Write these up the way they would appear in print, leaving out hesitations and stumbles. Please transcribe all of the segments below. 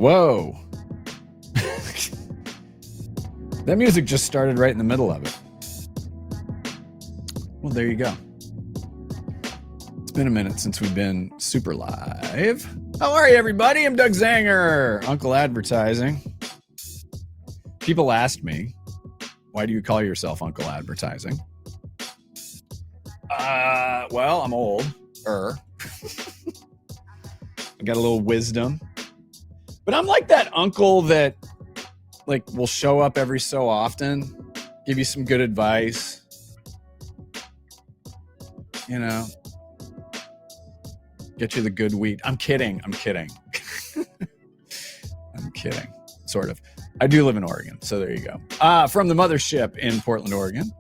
Whoa. That music just started right in the middle of it. Well, there you go. It's been a minute since we've been super live. How are you, everybody? I'm Doug Zanger, Uncle Advertising. People asked me, why do you call yourself Uncle Advertising? Well, I'm old. I got a little wisdom. But I'm like that uncle that will show up every so often, give you some good advice. You know, get you the good wheat. I'm kidding. I'm kidding. Sort of. I do live in Oregon, so there you go. From the mothership in Portland, Oregon.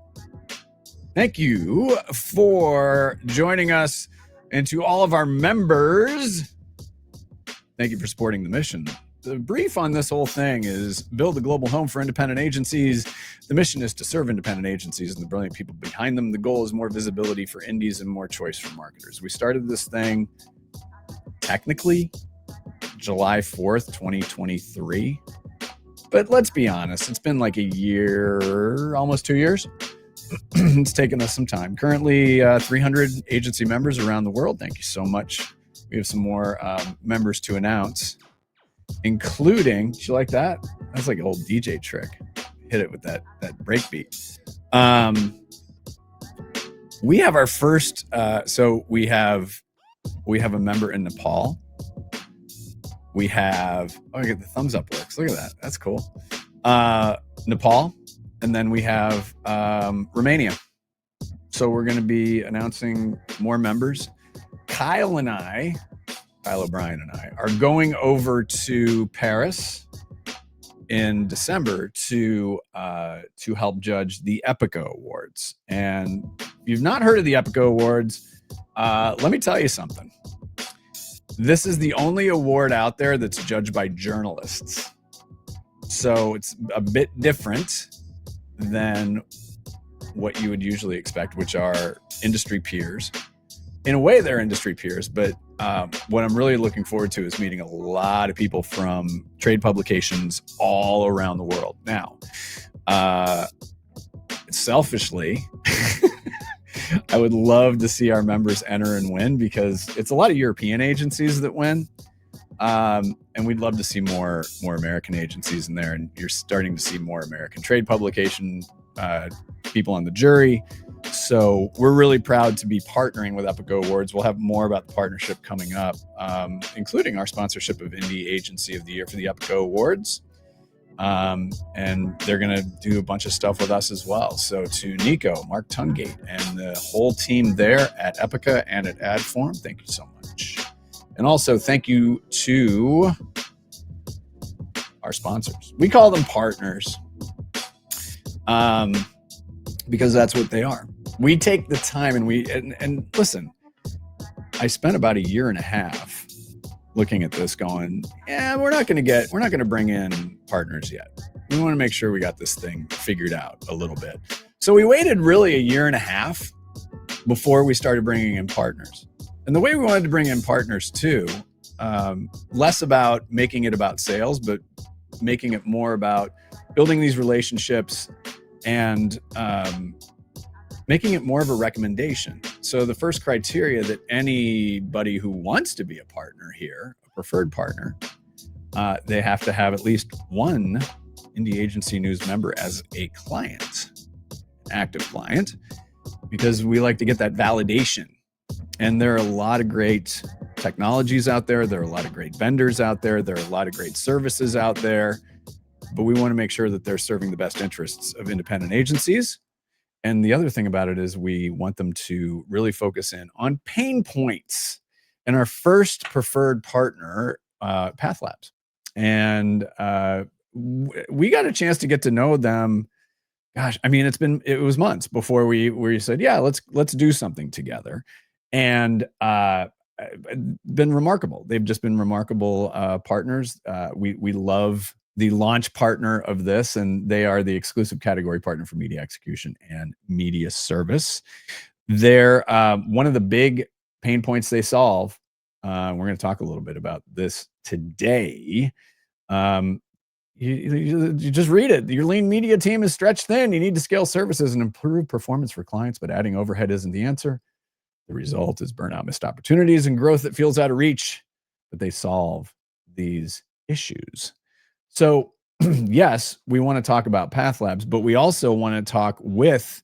Thank you for joining us, and to all of our members, thank you for supporting the mission. The brief on this whole thing is build a global home for independent agencies. The mission is to serve independent agencies and the brilliant people behind them. The goal is more visibility for indies and more choice for marketers. We started this thing technically July 4th, 2023. But let's be honest, it's been like a year, almost 2 years. It's taken us some time. Currently 300 agency members around the world. Thank you so much. We have some more members to announce, including, did you like that? That's like an old DJ trick. Hit it with that break beat. We have our first, so we have a member in Nepal. We have, I get the thumbs up works. Look at that. That's cool. Nepal. And then we have Romania. So we're going to be announcing more members. Kyle O'Brien and I are going over to Paris in December to help judge the Epico Awards. And if you've not heard of the Epico Awards, let me tell you something. This is the only award out there that's judged by journalists. So it's a bit different than what you would usually expect, which are industry peers. In a way, they're industry peers, but what I'm really looking forward to is meeting a lot of people from trade publications all around the world. Now, selfishly, I would love to see our members enter and win, because it's a lot of European agencies that win. And we'd love to see more American agencies in there. And you're starting to see more American trade publication people on the jury. So we're really proud to be partnering with Epico Awards. We'll have more about the partnership coming up, including our sponsorship of Indie Agency of the Year for the Epico Awards. And they're going to do a bunch of stuff with us as well. So to Nico, Mark Tungate, and the whole team there at Epica and at Adform, thank you so much. And also thank you to our sponsors. We call them partners because that's what they are. We take the time and listen, I spent about a year and a half looking at this going, we're not going to bring in partners yet. We want to make sure we got this thing figured out a little bit. So we waited really a year and a half before we started bringing in partners. And the way we wanted to bring in partners too, less about making it about sales, but making it more about building these relationships and making it more of a recommendation. So the first criteria that anybody who wants to be a partner here, a preferred partner, they have to have at least one Indie Agency News member as a client, an active client, because we like to get that validation. And there are a lot of great technologies out there. There are a lot of great vendors out there. There are a lot of great services out there. But we want to make sure that they're serving the best interests of independent agencies. And the other thing about it is we want them to really focus in on pain points. And our first preferred partner, Pathlabs. And we got a chance to get to know them. Gosh, I mean, it was months before we said, yeah, let's do something together. And been remarkable. They've just been remarkable partners. We love the launch partner of this, and they are the exclusive category partner for media execution and media service. They're one of the big pain points they solve. We're going to talk a little bit about this today. You just read it. Your lean media team is stretched thin. You need to scale services and improve performance for clients, but adding overhead isn't the answer. The result is burnout, missed opportunities, and growth that feels out of reach. But they solve these issues. So, yes, we want to talk about Pathlabs, but we also want to talk with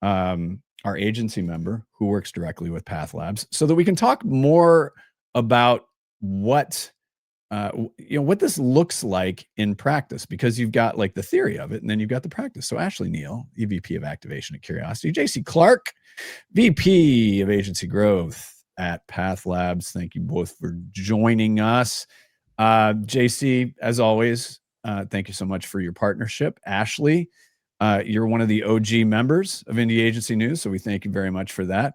our agency member who works directly with Pathlabs so that we can talk more about what what this looks like in practice, because you've got like the theory of it and then you've got the practice. So Ashley Neel, EVP of Activation at Curiosity, JC Clarke, VP of Agency Growth at Pathlabs. Thank you both for joining us. JC, as always, thank you so much for your partnership. Ashley, you're one of the OG members of Indie Agency News, so we thank you very much for that.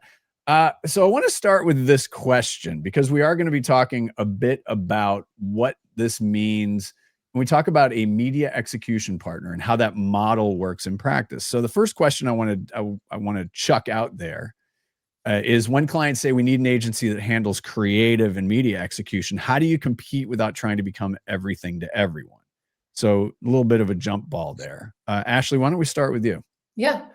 So I want to start with this question because we are going to be talking a bit about what this means when we talk about a media execution partner and how that model works in practice. So the first question I want to chuck out there is, when clients say we need an agency that handles creative and media execution, how do you compete without trying to become everything to everyone? So a little bit of a jump ball there. Ashley, why don't we start with you? Yeah.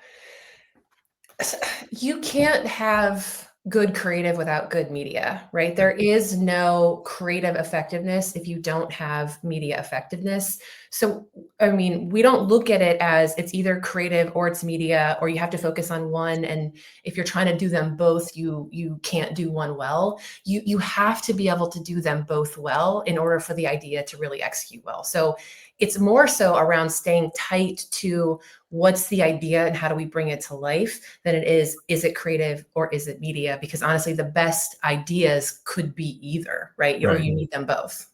You can't have good creative without good media, right? There is no creative effectiveness if you don't have media effectiveness. So, I mean, we don't look at it as it's either creative or it's media, or you have to focus on one. And if you're trying to do them both, you can't do one well. You have to be able to do them both well in order for the idea to really execute well. So it's more so around staying tight to what's the idea and how do we bring it to life than it is it creative or is it media? Because honestly, the best ideas could be either, right? Or you need them both.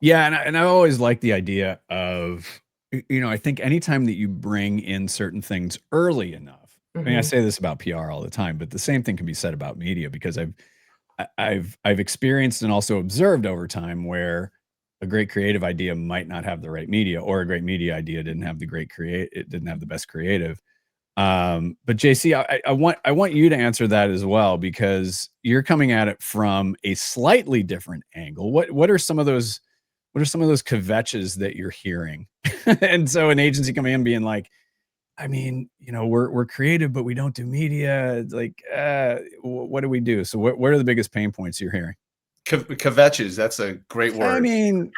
Yeah, and I always like the idea of, I think anytime that you bring in certain things early enough. I mean, I say this about PR all the time, but the same thing can be said about media, because I've experienced and also observed over time where a great creative idea might not have the right media, or a great media idea didn't have it didn't have the best creative. But JC, I want you to answer that as well, because you're coming at it from a slightly different angle. What are some of those kvetches that you're hearing? And so an agency coming in being like, I mean, we're creative, but we don't do media. It's like, what do we do? So what are the biggest pain points you're hearing? Kvetches, that's a great word. I mean,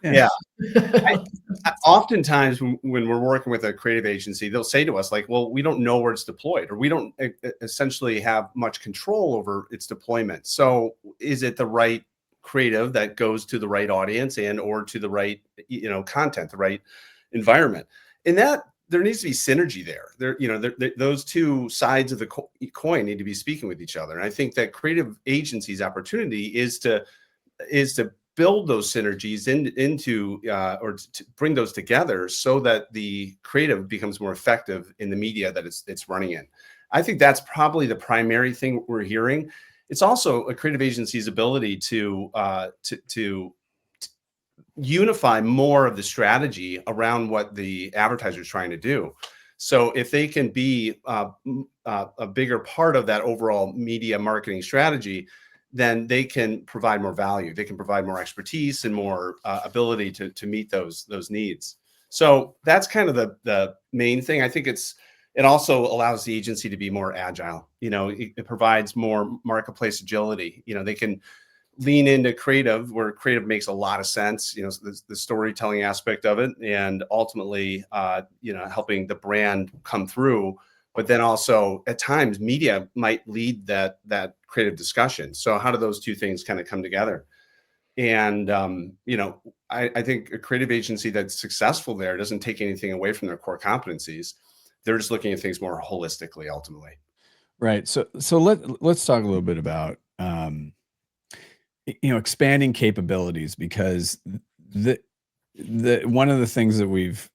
yeah. Oftentimes when we're working with a creative agency, they'll say to us like, well, we don't know where it's deployed, or we don't essentially have much control over its deployment. So is it the right creative that goes to the right audience and or to the right, content, the right environment? And that there needs to be synergy there. Those two sides of the coin need to be speaking with each other. And I think that creative agencies' opportunity is to build those synergies into to bring those together so that the creative becomes more effective in the media that it's running in. I think that's probably the primary thing we're hearing. It's also a creative agency's ability to unify more of the strategy around what the advertiser is trying to do. So if they can be a bigger part of that overall media marketing strategy, then they can provide more value. They can provide more expertise and more ability to meet those needs. So that's kind of the main thing. I think it also allows the agency to be more agile. It provides more marketplace agility. They can lean into creative where creative makes a lot of sense, the storytelling aspect of it, and ultimately, helping the brand come through. But then also at times media might lead that creative discussion. So how do those two things kind of come together? And, I think a creative agency that's successful there doesn't take anything away from their core competencies. They're just looking at things more holistically, ultimately. Right. So let's talk a little bit about, expanding capabilities, because the one of the things that we've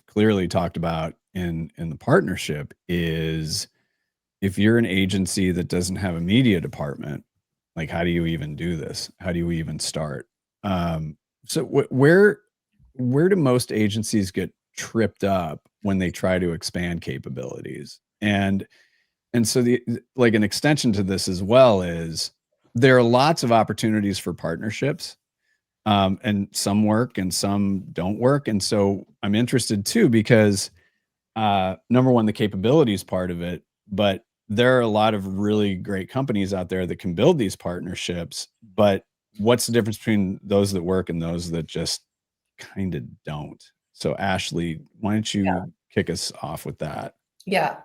clearly talked about in the partnership is, if you're an agency that doesn't have a media department, like, how do you even do this? How do you even start? So where do most agencies get tripped up when they try to expand capabilities? And so like an extension to this as well is, there are lots of opportunities for partnerships, And some work and some don't work. And so I'm interested too, because number one, the capabilities part of it, but there are a lot of really great companies out there that can build these partnerships. But what's the difference between those that work and those that just kind of don't? So Ashley, why don't you kick us off with that? Yeah.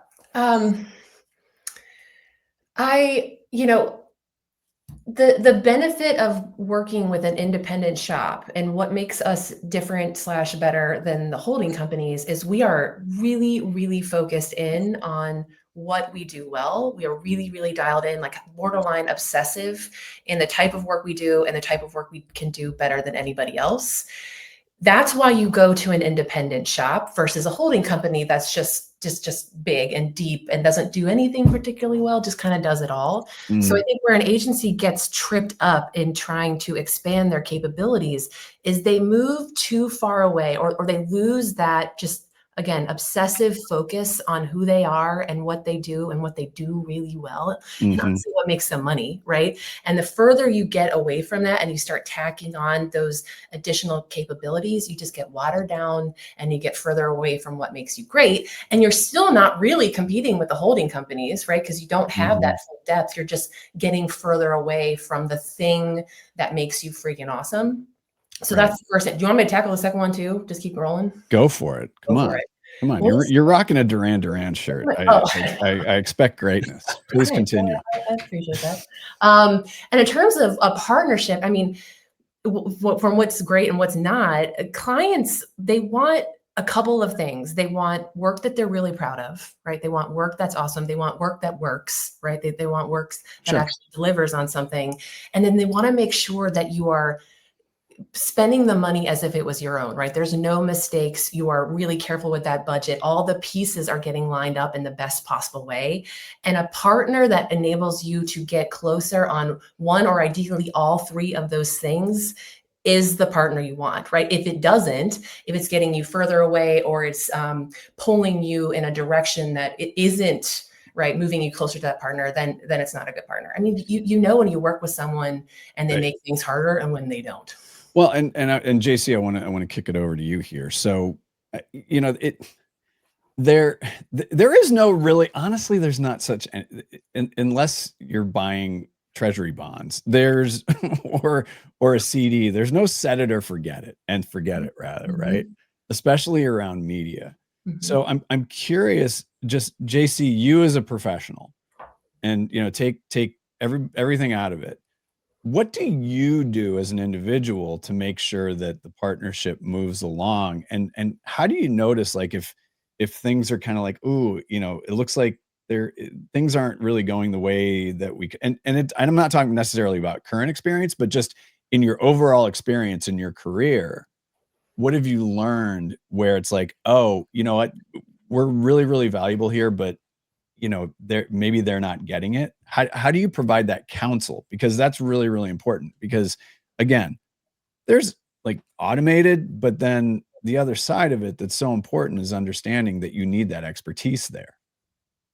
The benefit of working with an independent shop and what makes us different / better than the holding companies is we are really, really focused in on what we do well. We are really, really dialed in, like borderline obsessive in the type of work we do and the type of work we can do better than anybody else. That's why you go to an independent shop versus a holding company that's just big and deep and doesn't do anything particularly well, just kind of does it all. So I think where an agency gets tripped up in trying to expand their capabilities is they move too far away, or they lose that just, again, obsessive focus on who they are and what they do and what they do really well, and honestly what makes them money, right? And the further you get away from that and you start tacking on those additional capabilities, you just get watered down and you get further away from what makes you great. And you're still not really competing with the holding companies, right? Because you don't have that full depth. You're just getting further away from the thing that makes you freaking awesome. So that's the first thing. Do you want me to tackle the second one too? Just keep rolling. Go for it. Come on. Come on. Well, You're rocking a Duran Duran shirt. I expect greatness. Please continue. I appreciate that. And in terms of a partnership, I mean, from what's great and what's not, clients, they want a couple of things. They want work that they're really proud of, right? They want work that's awesome. They want work that works, right? They want work that actually delivers on something. And then they want to make sure that you are spending the money as if it was your own, right? There's no mistakes. You are really careful with that budget. All the pieces are getting lined up in the best possible way. And a partner that enables you to get closer on one or ideally all three of those things is the partner you want, right? If it doesn't, if it's getting you further away or it's pulling you in a direction that it isn't, right, moving you closer to that partner, then it's not a good partner. I mean, you know when you work with someone and they make things harder and when they don't. Well, and JC, I want to kick it over to you here. So, you know, there is no really, honestly, there's not such, unless you're buying treasury bonds, there's or a CD, there's no set it or forget it, rather, right? Especially around media. So I'm curious, just JC, you as a professional, and you know, take everything out of it. What do you do as an individual to make sure that the partnership moves along? And how do you notice, like, if things are kind of like, ooh, you know, it looks like things aren't really going the way that we and I'm not talking necessarily about current experience, but just in your overall experience in your career, what have you learned where it's like, oh, you know what, we're really, really valuable here, but you know, maybe they're not getting it. How do you provide that counsel? Because that's really, really important, because again, there's like automated, but then the other side of it that's so important is understanding that you need that expertise there.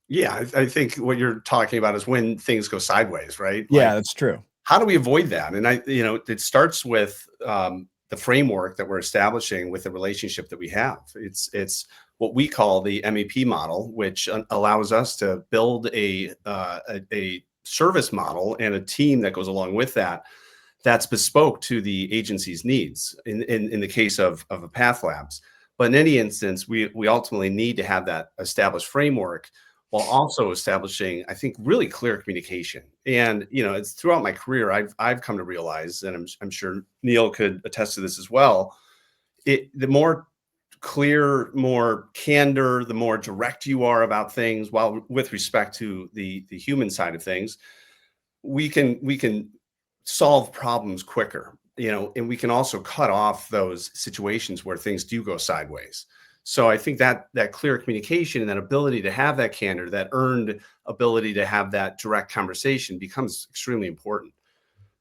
Yeah, I think what you're talking about is when things go sideways, right? Yeah, that's true. How do we avoid that? And it starts with the framework that we're establishing with the relationship that we have. It's what we call the MEP model, which allows us to build a service model and a team that goes along with that, that's bespoke to the agency's needs in the case of a Pathlabs. But in any instance, we ultimately need to have that established framework while also establishing, I think, really clear communication. And you know, it's throughout my career, I've come to realize, and I'm sure Neel could attest to this as well, the more clear, more candor, the more direct you are about things, while with respect to the human side of things, we can solve problems quicker, you know, and we can also cut off those situations where things do go sideways. So I think that clear communication and that ability to have that candor, that earned ability to have that direct conversation becomes extremely important.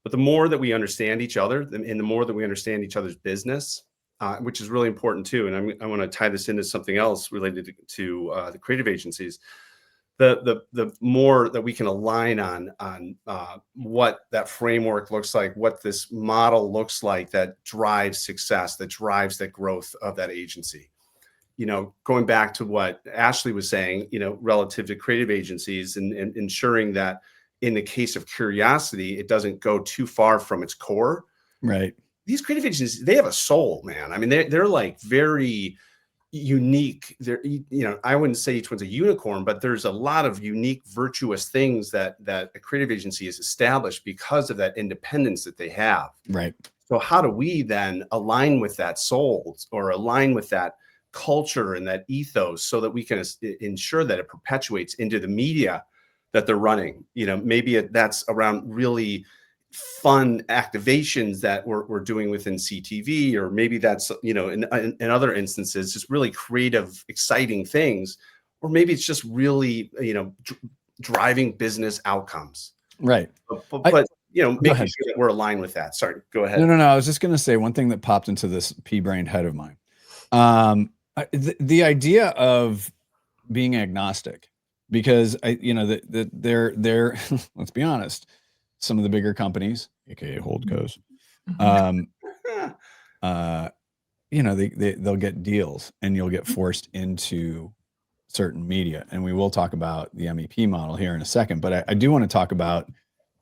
But the more that we understand each other, and the more that we understand each other's business, which is really important too. And I want to tie this into something else related to the creative agencies. the more that we can align on what that framework looks like, what this model looks like that drives success, that drives the growth of that agency. You know, going back to what Ashley was saying, you know, relative to creative agencies and ensuring that in the case of curiosity, it doesn't go too far from its core. Right. These creative agencies, they have a soul, man. I mean, they're like very unique. They're, you know, I wouldn't say each one's a unicorn, but there's a lot of unique, virtuous things that a creative agency has established because of that independence that they have. Right. So how do we then align with that soul or align with that culture and that ethos so that we can ensure that it perpetuates into the media that they're running? You know, maybe that's around really fun activations that we're doing within CTV, or maybe that's, you know, in other instances, just really creative, exciting things, or maybe it's just really, you know, driving business outcomes. Right. But you know, making sure that we're aligned with that. Sorry, go ahead. No. I was just going to say one thing that popped into this pea-brained head of mine. The idea of being agnostic, because you know, they're let's be honest, some of the bigger companies, aka holdcos, you know, they'll get deals and you'll get forced into certain media. And we will talk about the MEP model here in a second, but I do want to talk about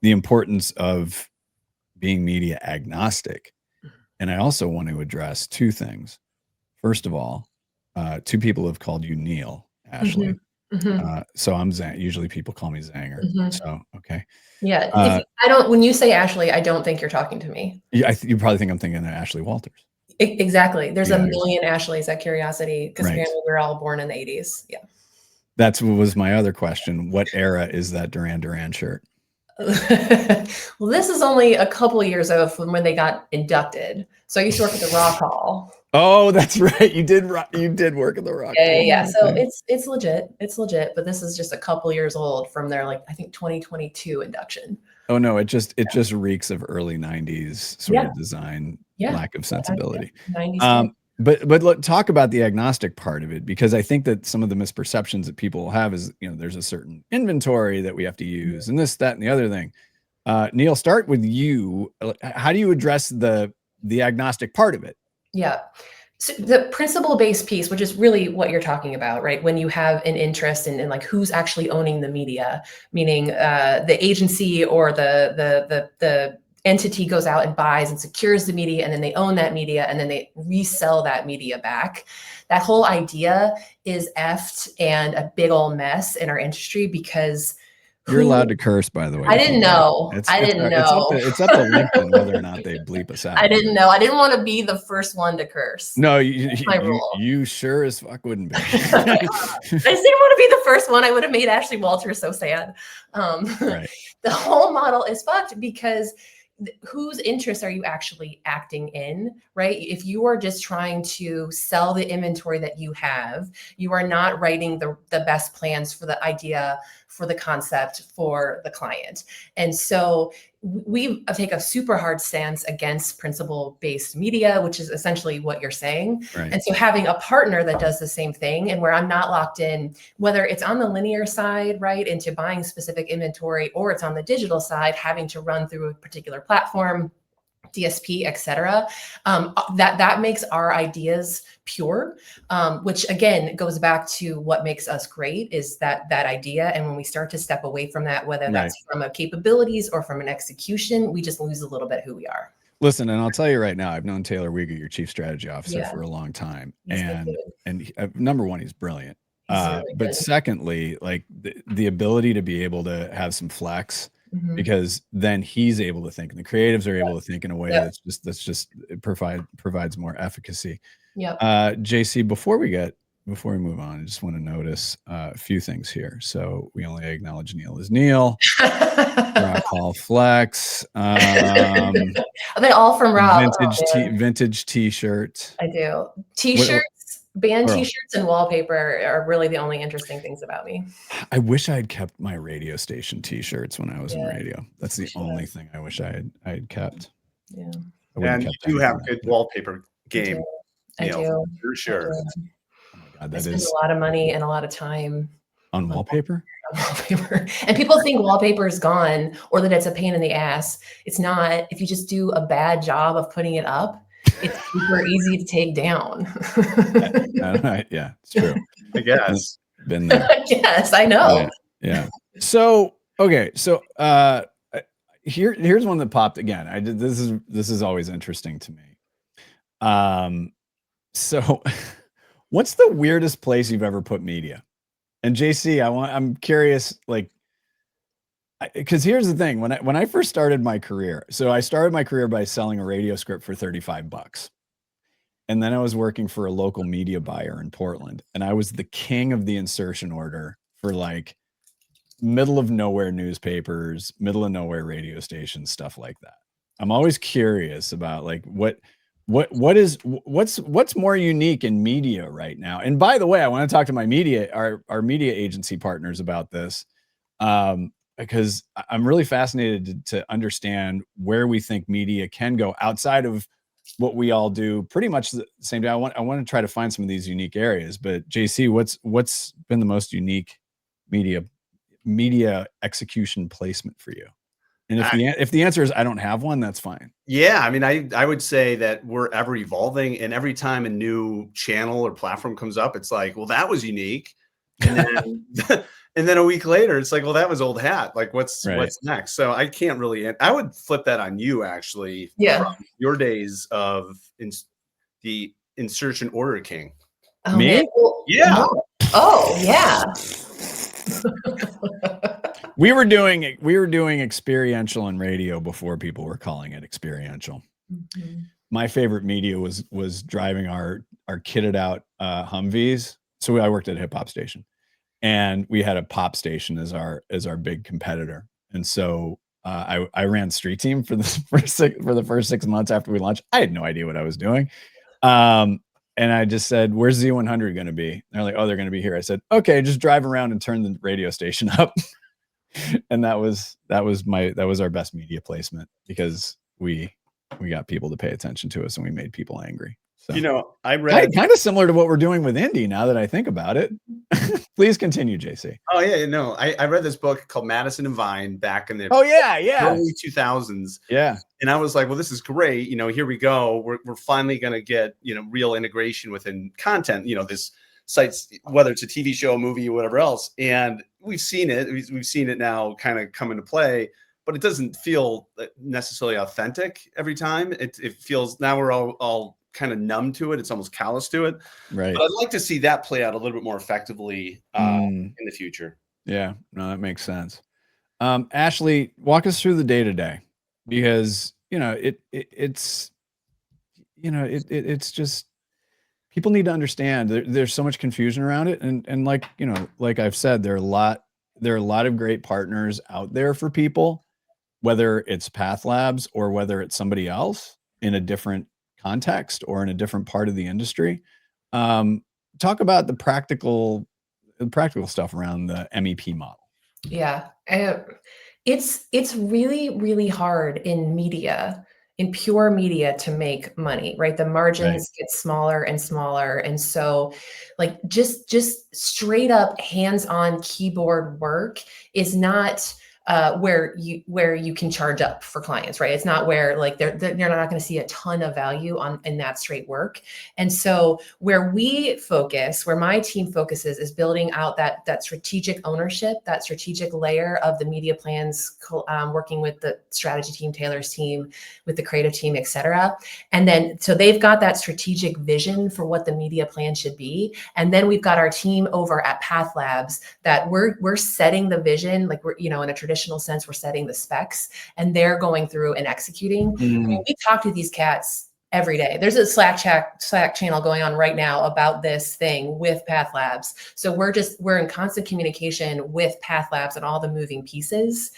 the importance of being media agnostic. And I also want to address two things. First of all, two people have called you Neel, Ashley. So I'm Zang. Usually people call me Zanger. So, okay. Yeah. I don't, when you say Ashley, I don't think you're talking to me. Yeah, you probably think I'm thinking of Ashley Walters. Exactly. There's a million Ashleys at Curiosity because Right. apparently we're all born in the 80s. Yeah. That's what was my other question. What era is that Duran Duran shirt? Well, this is only a couple of years ago from when they got inducted. So I used to work at the Rock Hall. Oh, that's right. You did work at the Rock Hall. Yeah. So it's legit. It's legit. But this is just a couple years old from their, like, I think 2022 induction. Oh no, it just reeks of early 90s sort of design, lack of sensibility. 90s. But look, talk about the agnostic part of it, because I think that some of the misperceptions that people have is, you know, there's a certain inventory that we have to use and this, that, and the other thing. Neel, start with you. How do you address the agnostic part of it? Yeah. So the principle-based piece, which is really what you're talking about, right? When you have an interest in like who's actually owning the media, meaning the agency or the entity goes out and buys and secures the media, and then they own that media, and then they resell that media back. That whole idea is effed and a big old mess in our industry because you're allowed to curse, by the way. I didn't know. I didn't know. It's up to LinkedIn whether or not they bleep us out. I didn't know. I didn't want to be the first one to curse. No, you sure as fuck wouldn't be. I just didn't want to be the first one. I would have made Ashley Walters so sad. Right. The whole model is fucked because whose interests are you actually acting in, right? If you are just trying to sell the inventory that you have, you are not writing the best plans for the idea, for the concept, for the client. And so we take a super hard stance against principle-based media, which is essentially what you're saying. Right. And so having a partner that does the same thing, and where I'm not locked in, whether it's on the linear side, right, into buying specific inventory, or it's on the digital side, having to run through a particular platform, DSP, et cetera, that makes our ideas pure, which again goes back to what makes us great is that idea. And when we start to step away from that, whether that's from a capabilities or from an execution, we just lose a little bit who we are. Listen, and I'll tell you right now, I've known Taylor Wieger, your chief strategy officer, for a long time, and number one, he's brilliant. Really but secondly, like the ability to be able to have some flex. Because then he's able to think, and the creatives are able to think in a way that's just it provides more efficacy. JC, before we move on, I just want to notice a few things here. So we only acknowledge Neel as Neel. Rock Hall Flex. Are they all from Rob? Vintage T-shirt. I do. T-shirts. Band T-shirts and wallpaper are really the only interesting things about me. I wish I had kept my radio station T-shirts when I was in radio. That's the only thing I wish I had kept. Yeah. And you do have good wallpaper game. I do. For sure. Oh my God, I spend a lot of money and a lot of time on wallpaper. wallpaper. And people think wallpaper is gone or that it's a pain in the ass. It's not. If you just do a bad job of putting it up, it's super easy to take down. Yeah, it's true. I guess. Been there. Yes, I know. Yeah. So, okay. So, here's one that popped again. This is always interesting to me. So what's the weirdest place you've ever put media? And JC, I'm curious, like, because here's the thing, when I first started my career, so I started my career by selling a radio script for $35. And then I was working for a local media buyer in Portland, and I was the king of the insertion order for like middle of nowhere newspapers, middle of nowhere radio stations, stuff like that. I'm always curious about like what's more unique in media right now. And by the way, I want to talk to my our media agency partners about this, because I'm really fascinated to understand where we think media can go outside of what we all do pretty much the same day. I want to try to find some of these unique areas. But JC, what's been the most unique media execution placement for you? And if the answer is I don't have one, that's fine. Yeah, I mean, I would say that we're ever evolving, and every time a new channel or platform comes up, it's like, well, that was unique, and then and then a week later, it's like, well, that was old hat. Like, what's next? So I can't really. I would flip that on you, actually. Yeah. From your days of the insertion order king. Oh, Me? Well, yeah. No. Oh, yeah. We were doing experiential in radio before people were calling it experiential. Mm-hmm. My favorite media was driving our kitted out Humvees. So I worked at a hip hop station, and we had a pop station as our big competitor. And so I ran street team for the first 6 months after we launched. I had no idea what I was doing. And I just said, "Where's Z100 going to be?" And they're like, "Oh, they're going to be here." I said, "Okay, just drive around and turn the radio station up." And that was our best media placement, because we got people to pay attention to us and we made people angry. So, you know, I read kind of similar to what we're doing with Indie now that I think about it. Please continue, JC. Oh yeah, no, I read this book called Madison and Vine back in the early 2000s. Yeah. And I was like, well, this is great. You know, here we go. We're finally going to get, real integration within content, this sites, whether it's a TV show, a movie, or whatever else. And we've seen it. We've seen it now kind of come into play, but it doesn't feel necessarily authentic every time. It feels, now we're all kind of numb to it. It's almost callous to it. Right. But I'd like to see that play out a little bit more effectively in the future. Yeah, no, that makes sense. Ashley, walk us through the day-to-day, because it's just, people need to understand there's so much confusion around it. And like I've said, there are a lot of great partners out there for people, whether it's Pathlabs or whether it's somebody else in a different context or in a different part of the industry. Talk about the practical stuff around the MEP model. Yeah. It's really, really hard in pure media to make money, right? The margins get smaller and smaller. And so like just straight up hands-on keyboard work is not where you can charge up for clients, right? It's not where like they're not going to see a ton of value in that straight work. And so where my team focuses is building out that strategic ownership, that strategic layer of the media plans, working with the strategy team, Taylor's team, with the creative team, et cetera. And then, so they've got that strategic vision for what the media plan should be. And then we've got our team over at Pathlabs that we're setting the vision, like we're, in a traditional sense, we're setting the specs, and they're going through and executing. I mean, we talk to these cats every day. There's a Slack channel going on right now about this thing with Pathlabs. So we're in constant communication with Pathlabs and all the moving pieces.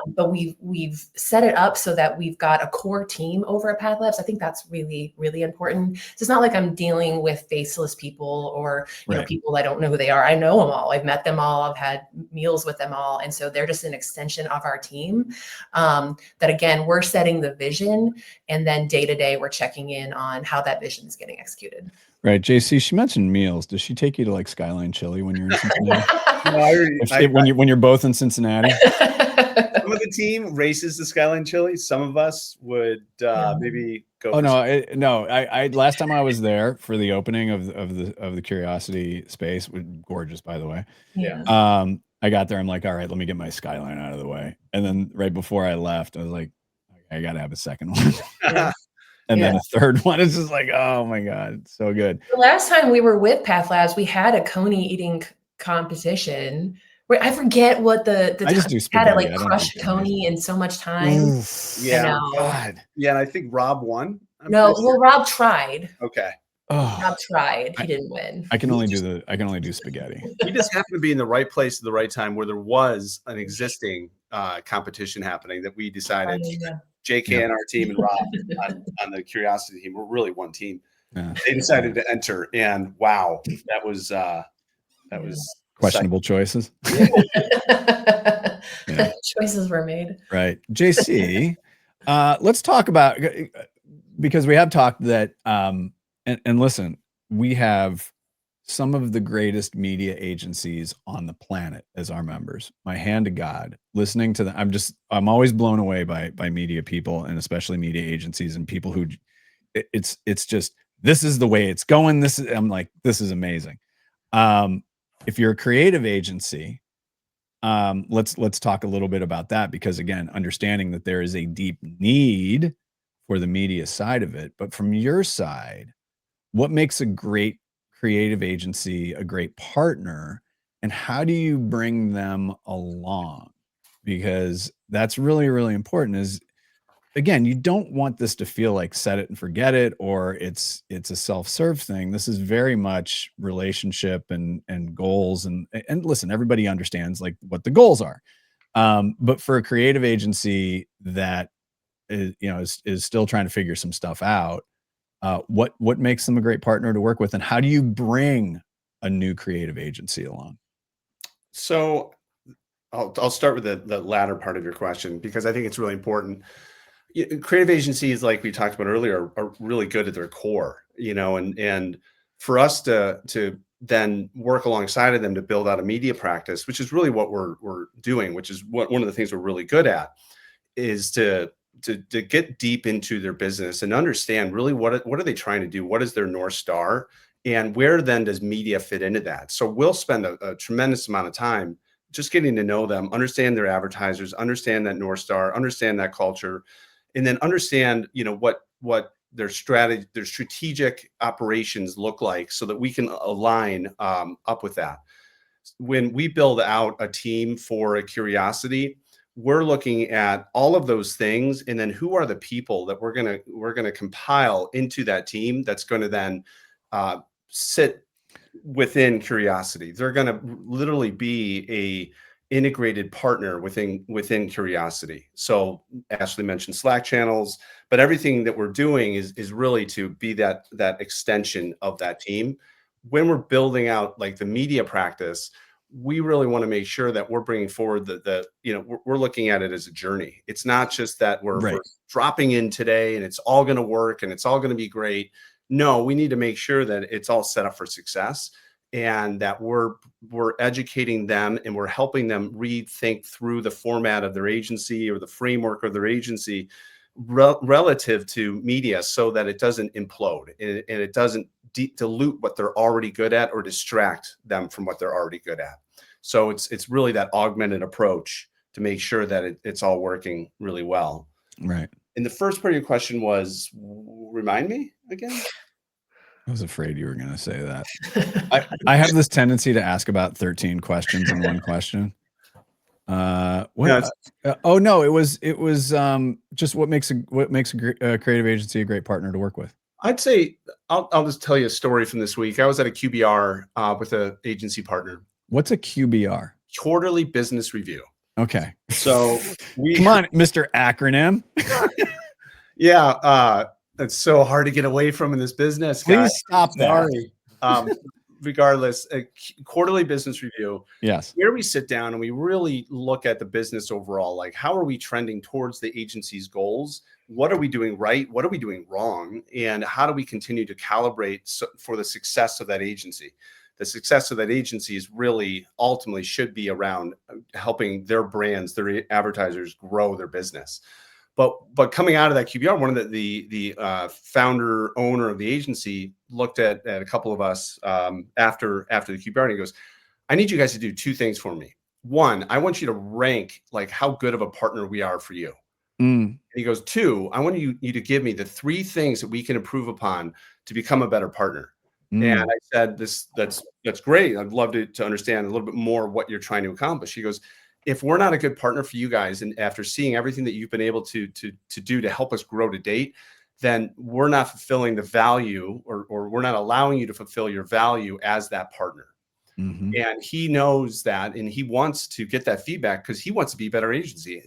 But we've set it up so that we've got a core team over at Pathlabs. I think that's really, really important. So it's not like I'm dealing with faceless people or people I don't know who they are. I know them all. I've met them all. I've had meals with them all. And so they're just an extension of our team. That again, we're setting the vision, and then day to day, we're checking in on how that vision is getting executed. Right. JC, she mentioned meals. Does she take you to like Skyline Chili when you're in Cincinnati? No, when you're both in Cincinnati? Some of the team races the Skyline Chili. Some of us would maybe go. Oh no, I last time I was there for the opening of the Curiosity space, gorgeous by the way. Yeah. I got there. I'm like, all right, let me get my Skyline out of the way. And then right before I left, I was like, I got to have a second one. Yeah. And then a third one is just like, oh my God, it's so good. The last time we were with Pathlabs, we had a coney eating competition where I forget what the I just do had to spaghetti. like crush a coney in so much time. Yeah. God. Yeah. And I think Rob won. No, well, Rob tried. Okay. Rob tried. He didn't win. I can only do spaghetti. We just happened to be in the right place at the right time where there was an existing competition happening that we decided JK and our team and Rob on the Curiosity team, we're really one team. Yeah. They decided to enter, and wow, that was questionable choices. Choices were made. Right. JC, let's talk about, because we have talked that and listen, we have some of the greatest media agencies on the planet as our members. My hand to God, listening to them, I'm always blown away by media people, and especially media agencies and people who it's just, this is the way it's going. I'm like, this is amazing. If you're a creative agency, let's talk a little bit about that, because again, understanding that there is a deep need for the media side of it, but from your side, what makes a great creative agency a great partner, and how do you bring them along? Because that's really, really important. Is, again, you don't want this to feel like set it and forget it, or it's a self-serve thing. This is very much relationship and goals, and listen, everybody understands like what the goals are. But for a creative agency that is still trying to figure some stuff out, what makes them a great partner to work with, and how do you bring a new creative agency along? So I'll start with the latter part of your question, because I think it's really important. Creative agencies, like we talked about earlier, are really good at their core, and for us to then work alongside of them to build out a media practice, which is really what we're doing, which is one of the things we're really good at, is to get deep into their business and understand really what are they trying to do, what is their North Star, and where then does media fit into that. So we'll spend a tremendous amount of time just getting to know them, understand their advertisers, understand that North Star, understand that culture, and then understand what their strategy, their strategic operations look like, so that we can align up with that. When we build out a team for a Curiosity, we're looking at all of those things, and then who are the people that we're gonna compile into that team that's going to then sit within Curiosity. They're going to literally be a integrated partner within Curiosity. So Ashley mentioned Slack channels, but everything that we're doing is really to be that extension of that team. When we're building out like the media practice, we really want to make sure that we're bringing forward we're looking at it as a journey. It's not just that we're dropping in today and it's all going to work and it's all going to be great. No, we need to make sure that it's all set up for success, and that we're educating them and we're helping them rethink through the format of their agency or the framework of their agency relative to media, so that it doesn't implode and it doesn't dilute what they're already good at or distract them from what they're already good at. So it's really that augmented approach to make sure that it's all working really well. Right. And the first part of your question was, remind me again? I was afraid you were going to say that. I have this tendency to ask about 13 questions in one question. Oh no, it was just what makes a creative agency a great partner to work with. I'd say I'll just tell you a story from this week. I was at a QBR with an agency partner. What's a QBR? Quarterly Business Review. Okay. So come on, Mr. Acronym. Yeah, it's so hard to get away from in this business. Please stop that. Sorry. regardless, a quarterly business review. Yes. Where we sit down and we really look at the business overall, like how are we trending towards the agency's goals? What are we doing right? What are we doing wrong? And how do we continue to calibrate for the success of that agency? The success of that agency is really ultimately should be around helping their brands, their advertisers grow their business. But coming out of that QBR, one of the founder owner of the agency looked at a couple of us after the QBR, and he goes, I need you guys to do two things for me. One, I want you to rank like how good of a partner we are for you. And he goes, two, I want you to give me the three things that we can improve upon to become a better partner. And I said, that's great. I'd love to understand a little bit more what you're trying to accomplish. He goes, if we're not a good partner for you guys, and after seeing everything that you've been able to do to help us grow to date, then we're not fulfilling the value, or we're not allowing you to fulfill your value as that partner. And he knows that, and he wants to get that feedback because he wants to be a better agency.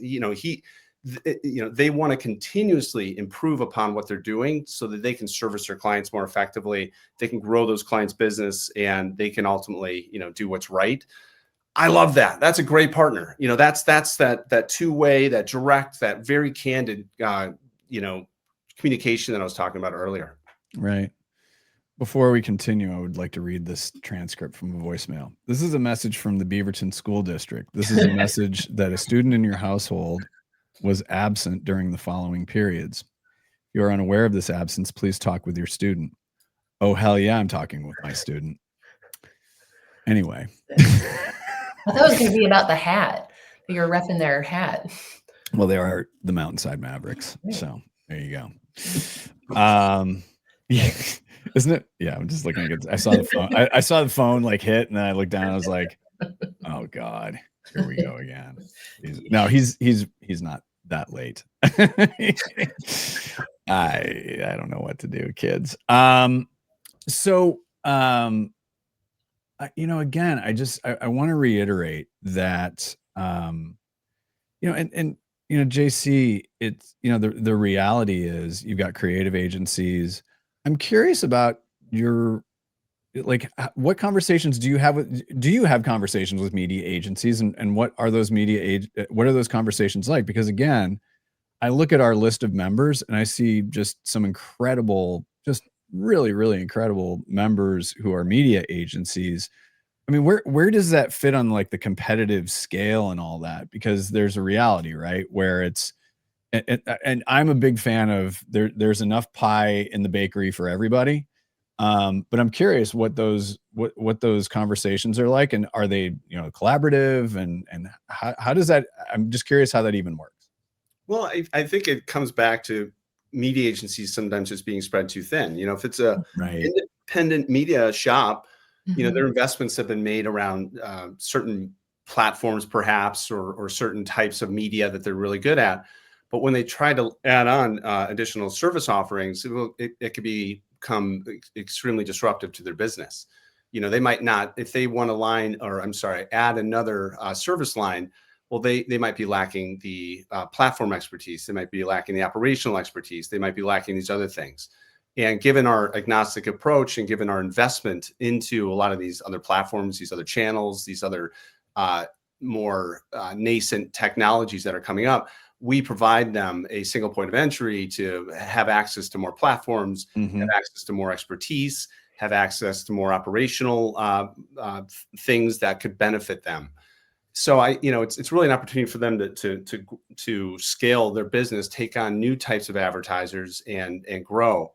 They want to continuously improve upon what they're doing so that they can service their clients more effectively. They can grow those clients' business, and they can ultimately, do what's right. I love that. That's a great partner. That's that two-way, that direct, that very candid, communication that I was talking about earlier. Right. Before we continue, I would like to read this transcript from a voicemail. This is a message from the Beaverton School District. This is a message that a student in your household was absent during the following periods. If you are unaware of this absence, please talk with your student. Oh, hell yeah, I'm talking with my student. Anyway. I thought it was going to be about the hat. You're reffing their hat. Well, they are the Mountainside Mavericks. So there you go. Isn't it? Yeah, I'm just looking at it. I saw the phone. I saw the phone like hit, and then I looked down. And I was like, "Oh God, here we go again." He's not that late. I don't know what to do, kids. Again, I want to reiterate that, JC, it's, the reality is you've got creative agencies. I'm curious about what conversations do you have conversations with media agencies, and what are those what are those conversations like? Because again, I look at our list of members and I see just some incredible, just really, really incredible members who are media agencies. I mean, where does that fit on like the competitive scale and all that? Because there's a reality, right? Where it's, and I'm a big fan of there's enough pie in the bakery for everybody. But I'm curious what those conversations are like, and are they, collaborative, and how does that, I'm just curious how that even works. Well, I think it comes back to media agencies sometimes just being spread too thin. If it's a independent media shop, their investments have been made around certain platforms, perhaps, or certain types of media that they're really good at. But when they try to add on additional service offerings, it could become extremely disruptive to their business. They might not, if they want to add another service line. Well, they might be lacking the platform expertise. They might be lacking the operational expertise. They might be lacking these other things. And given our agnostic approach, and given our investment into a lot of these other platforms, these other channels, these other more nascent technologies that are coming up, we provide them a single point of entry to have access to more platforms, have access to more expertise, have access to more operational things that could benefit them. So it's really an opportunity for them to scale their business, take on new types of advertisers, and grow.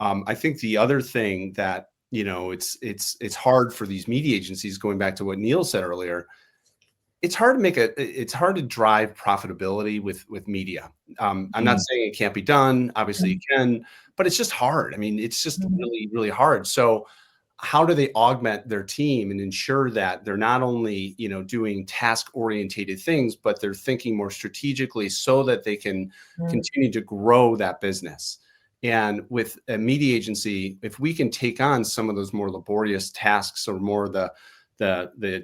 I think the other thing that it's hard for these media agencies, going back to what Neel said earlier, it's hard to drive profitability with media. I'm not saying it can't be done. Obviously it can, but it's just hard. I mean, it's just really, really hard. So how do they augment their team and ensure that they're not only, doing task-orientated things, but they're thinking more strategically so that they can continue to grow that business? And with a media agency, if we can take on some of those more laborious tasks, or more the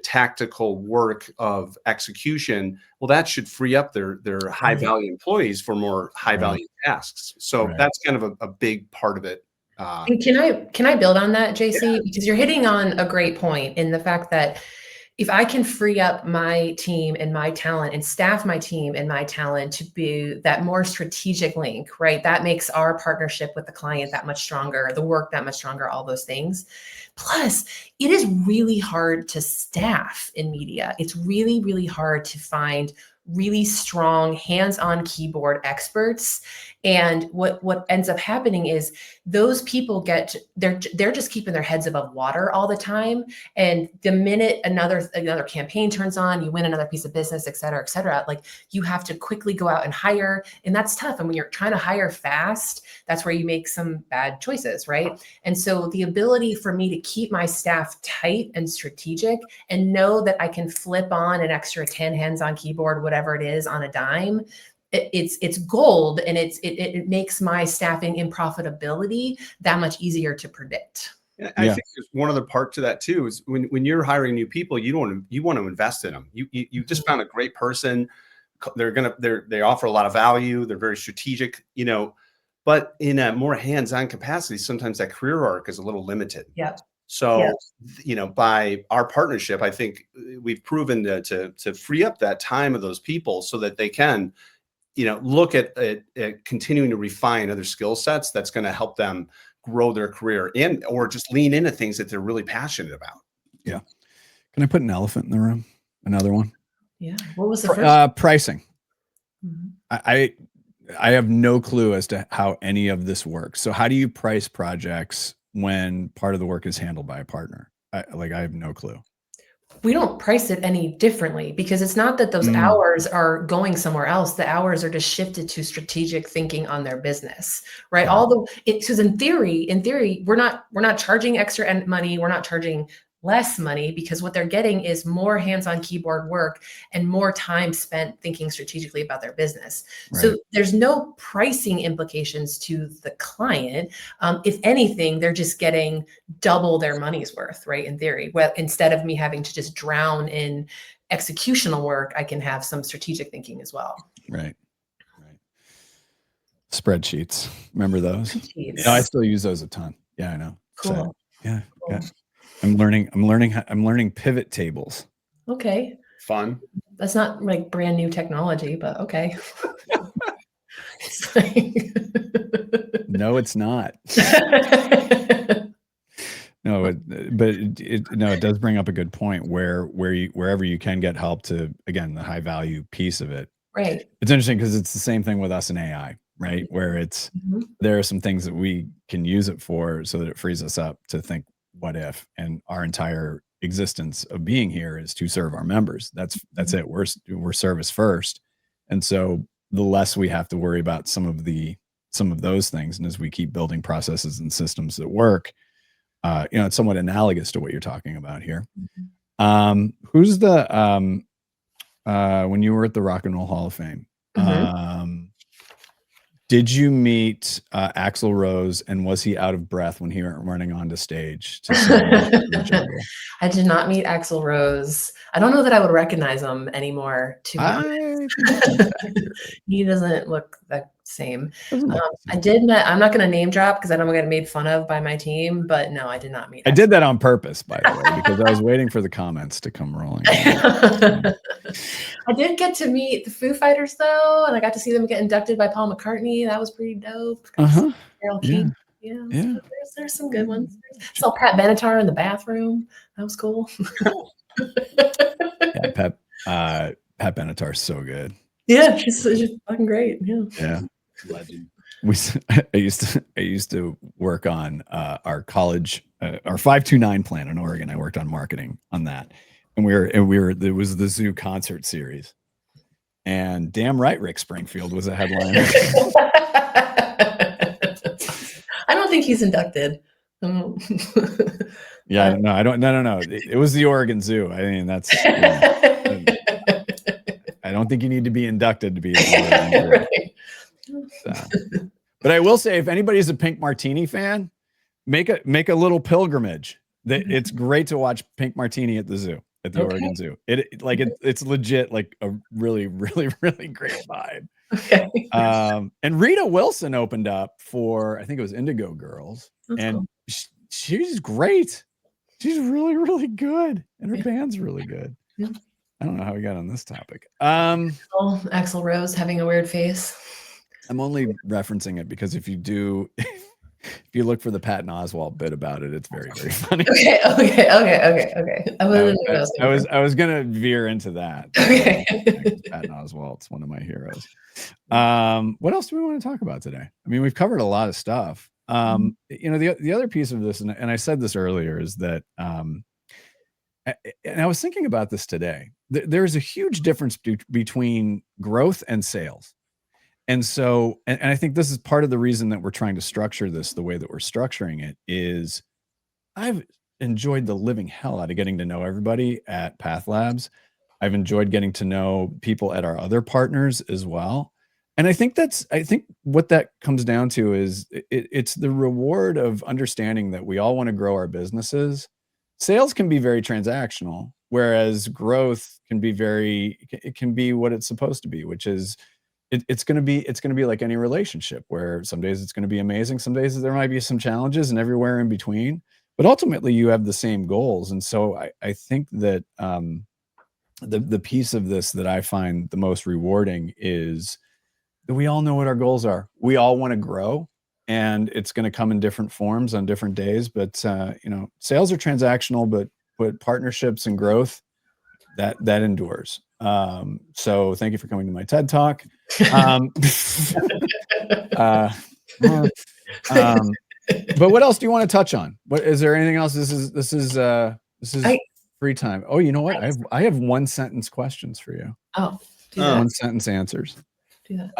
tactical work of execution, well, that should free up their high value employees for more high value tasks. So that's kind of a big part of it And can I build on that, JC? Because you're hitting on a great point in the fact that if I can free up my team and my talent and staff my team and my talent to be that more strategic link, right? That makes our partnership with the client that much stronger, the work that much stronger, all those things. Plus, it is really hard to staff in media. It's really, really hard to find really strong hands-on keyboard experts. And what ends up happening is those people they're just keeping their heads above water all the time. And the minute another campaign turns on, you win another piece of business, et cetera, like you have to quickly go out and hire. And that's tough. And when you're trying to hire fast, that's where you make some bad choices, right? And so the ability for me to keep my staff tight and strategic and know that I can flip on an extra 10 hands on keyboard, whatever it is, on a dime, it's gold, and it makes my staffing and profitability that much easier to predict. I think there's one other part to that too, is when you're hiring new people, you want to invest in them. You just found a great person. They offer a lot of value. They're very strategic, but in a more hands-on capacity, sometimes that career arc is a little limited. Yeah. So, by our partnership, I think we've proven to free up that time of those people so that they can, look at continuing to refine other skill sets that's going to help them grow their career or just lean into things that they're really passionate about. Yeah. Can I put an elephant in the room? Another one? Yeah. What was the first? Pricing. Mm-hmm. I have no clue as to how any of this works. So how do you price projects when part of the work is handled by a partner? I have no clue. We don't price it any differently, because it's not that those hours are going somewhere else. The hours are just shifted to strategic thinking on their business, right? Because in theory, we're not charging extra money. We're not charging less money, because what they're getting is more hands-on keyboard work and more time spent thinking strategically about their business. Right. So there's no pricing implications to the client. If anything, they're just getting double their money's worth, right? In theory, well, instead of me having to just drown in executional work, I can have some strategic thinking as well. Right. Spreadsheets. Remember those? Spreadsheets. No, I still use those a ton. Yeah, I know. Cool. So, yeah. I'm learning pivot tables. Okay. Fun. That's not like brand new technology, but okay. No, it's not. No, it does bring up a good point wherever you can get help to, again, the high value piece of it. Right. It's interesting because it's the same thing with us in AI, right? Where it's there are some things that we can use it for so that it frees us up to think, what if? And our entire existence of being here is to serve our members. That's it. We're service first. And so the less we have to worry about some of those things. And as we keep building processes and systems that work, it's somewhat analogous to what you're talking about here. Who's the when you were at the Rock and Roll Hall of Fame, did you meet Axl Rose, and was he out of breath when he went running onto stage to sing? I did not meet Axl Rose. I don't know that I would recognize him anymore. He doesn't look the same. I did met. I'm not going to name drop because I don't want to get made fun of by my team. But no, I did not meet. I did that on purpose, by the way, because I was waiting for the comments to come rolling. I did get to meet the Foo Fighters though, and I got to see them get inducted by Paul McCartney. That was pretty dope. Carole King. Yeah. So there's some good ones. Saw Pat Benatar in the bathroom. That was cool. Pat Benatar's so good. Yeah, she's fucking great. Yeah. Legend. I used to work on our college, our 529 plan in Oregon. I worked on marketing on that, and there was the Zoo concert series, and damn right, Rick Springfield was a headliner. I don't think he's inducted. Yeah, no, I don't. No. It was the Oregon Zoo. I mean, that's. I don't think you need to be inducted to be. Right. So. But I will say, if anybody's a Pink Martini fan, make a little pilgrimage. It's great to watch Pink Martini at the zoo, at the Oregon Zoo. It's legit like a really, really, really great vibe. Okay. And Rita Wilson opened up for, I think it was Indigo Girls. That's and cool. she's great. She's really, really good. And her band's really good. Yeah. I don't know how we got on this topic. Axl Rose having a weird face. I'm only referencing it because if you look for the Patton Oswalt bit about it, it's very, very funny. Okay. I was gonna veer into that. Okay. Patton Oswalt's one of my heroes. What else do we want to talk about today? I mean, we've covered a lot of stuff. The other piece of this, and I said this earlier, is that and I was thinking about this today. There's a huge difference between growth and sales. And so, and I think this is part of the reason that we're trying to structure this the way that we're structuring it is I've enjoyed the living hell out of getting to know everybody at Pathlabs. I've enjoyed getting to know people at our other partners as well. And I think what that comes down to is it's the reward of understanding that we all want to grow our businesses. Sales can be very transactional, whereas growth can be what it's supposed to be, which is it's going to be like any relationship where some days it's going to be amazing. Some days there might be some challenges and everywhere in between, but ultimately you have the same goals. And so I think that the piece of this that I find the most rewarding is that we all know what our goals are. We all want to grow, and it's going to come in different forms on different days. But sales are transactional, but partnerships and growth that endures. So thank you for coming to my TED Talk. But what else do you want to touch on? What is there anything else? This is free time. Oh, you know what? I have one sentence questions for you. Oh, do that. One sentence answers. Do that.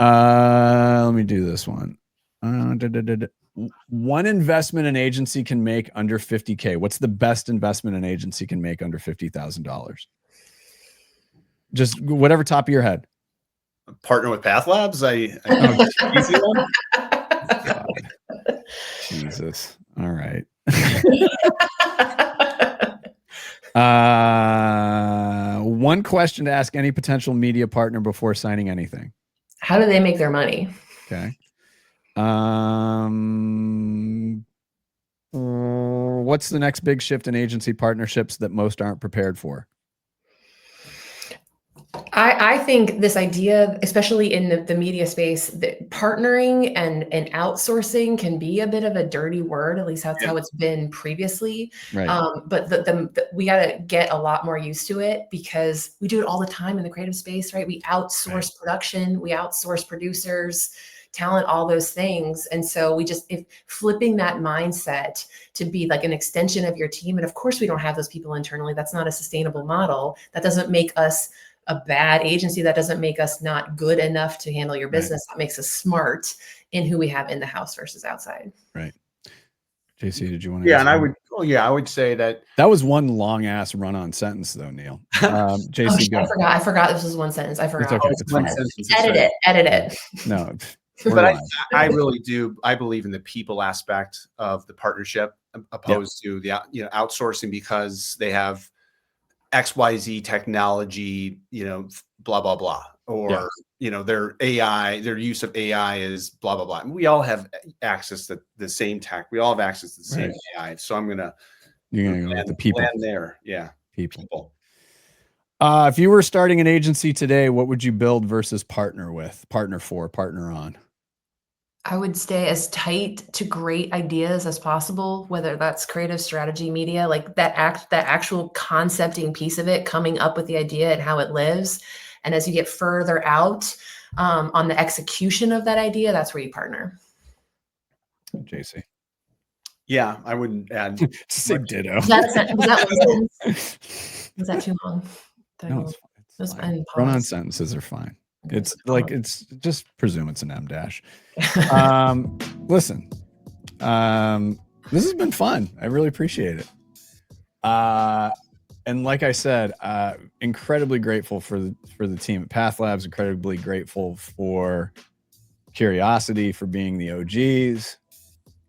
Let me do this one. One investment an agency can make under $50K. What's the best investment an agency can make under $50,000? Just whatever top of your head. Partner with Pathlabs. Easy one. God. Jesus. All right. One question to ask any potential media partner before signing anything. How do they make their money? Okay. What's the next big shift in agency partnerships that most aren't prepared for? I think this idea, especially in the media space, that partnering and outsourcing can be a bit of a dirty word. At least that's how it's been previously. Right. But we got to get a lot more used to it because we do it all the time in the creative space, right? We outsource production, we outsource producers, talent, all those things. And so if flipping that mindset to be like an extension of your team. And of course we don't have those people internally. That's not a sustainable model. That doesn't make us a bad agency. That doesn't make us not good enough to handle your business. Right. That makes us smart in who we have in the house versus outside. Right. JC, did you want to? Yeah, and I would say that was one long ass run-on sentence though, Neel. JC, go. I forgot this was one sentence. I forgot. It's okay. Edit it. No. But I really do. I believe in the people aspect of the partnership opposed to the outsourcing because they have XYZ technology, blah, blah, blah, or, their use of AI is blah, blah, blah. And we all have access to the same tech. We all have access to the same AI. So you're going to go with the people there. Yeah. People. If you were starting an agency today, what would you build versus partner with, partner for, partner on? I would stay as tight to great ideas as possible, whether that's creative strategy, media, like that actual concepting piece of it, coming up with the idea and how it lives. And as you get further out on the execution of that idea, that's where you partner. JC. Yeah, I wouldn't add. Say ditto. Was that too long? No, it's fine. Run-on sentences are fine. It's just presume it's an M dash. Listen, this has been fun. I really appreciate it. And like I said, incredibly grateful for the team at Pathlabs, incredibly grateful for Curiosity for being the OGs.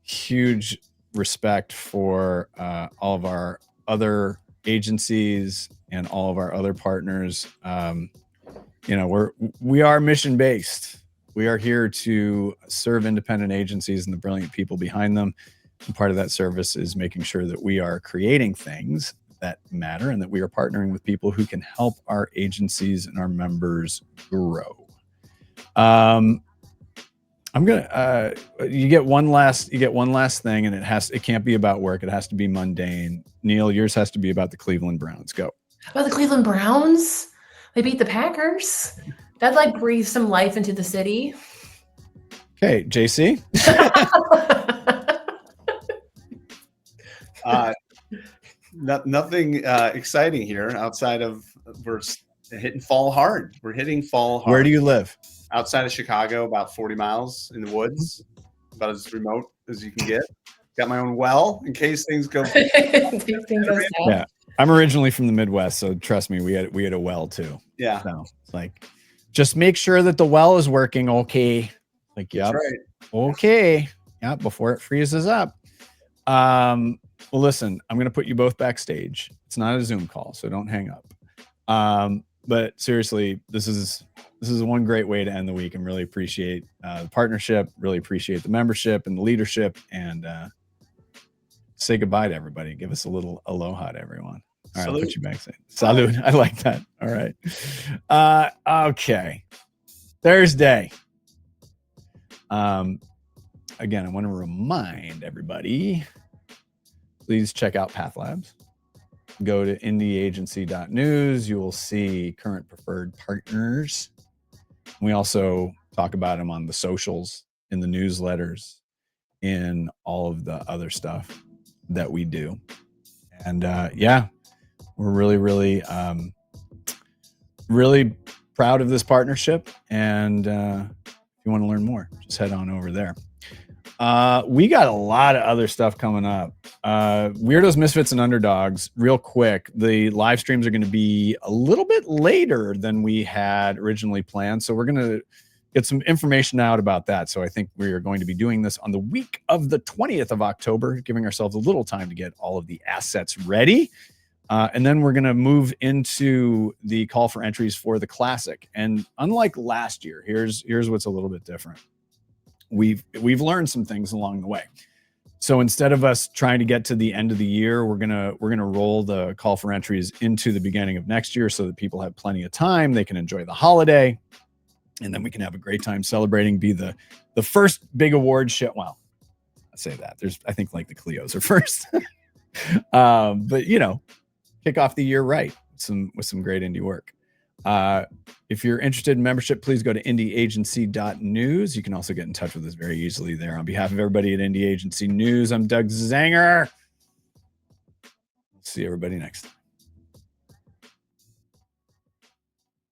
Huge respect for all of our other agencies and all of our other partners. We are mission based. We are here to serve independent agencies and the brilliant people behind them. And part of that service is making sure that we are creating things that matter and that we are partnering with people who can help our agencies and our members grow. I'm gonna you get one last thing, and it can't be about work. It has to be mundane. Neel, yours has to be about the Cleveland Browns. Go. About the Cleveland Browns? They beat the Packers. That like breathes some life into the city. Okay, JC. Nothing exciting here outside of we're hitting fall hard. We're hitting fall hard. Where do you live? Outside of Chicago, about 40 miles in the woods, about as remote as you can get. Got my own well in case things go. Yeah, I'm originally from the Midwest, so trust me, we had a well too. Yeah, so it's like, just make sure that the well is working. Okay, like yep, that's right. Okay, yeah, before it freezes up. Well, listen, I'm gonna put you both backstage. It's not a Zoom call, so don't hang up. But seriously, this is one great way to end the week, and really appreciate the partnership, really appreciate the membership and the leadership, and say goodbye to everybody. Give us a little aloha to everyone. All right, I'll put you backstage. Salud. I like that. All right. Okay. Thursday. Again, I want to remind everybody, please check out Pathlabs. Go to indieagency.news. You will see current preferred partners. We also talk about them on the socials, in the newsletters, in all of the other stuff that we do. And yeah, we're really, really, really proud of this partnership. And if you want to learn more, just head on over there. We got a lot of other stuff coming up. Weirdos, Misfits, and Underdogs. Real quick, the live streams are going to be a little bit later than we had originally planned. So we're going to get some information out about that. So I think we are going to be doing this on the week of the 20th of October, giving ourselves a little time to get all of the assets ready. And then we're going to move into the call for entries for the Classic. And unlike last year, here's what's a little bit different. We've learned some things along the way. So instead of us trying to get to the end of the year, we're gonna roll the call for entries into the beginning of next year, so that people have plenty of time. They can enjoy the holiday, and then we can have a great time celebrating. Be the first big award show. Well, I say that. I think like the Clios are first, but kick off the year right with some great indie work. If you're interested in membership, please go to indieagency.news. You can also get in touch with us very easily there. On behalf of everybody at Indie Agency News, I'm Doug Zanger. See everybody next time.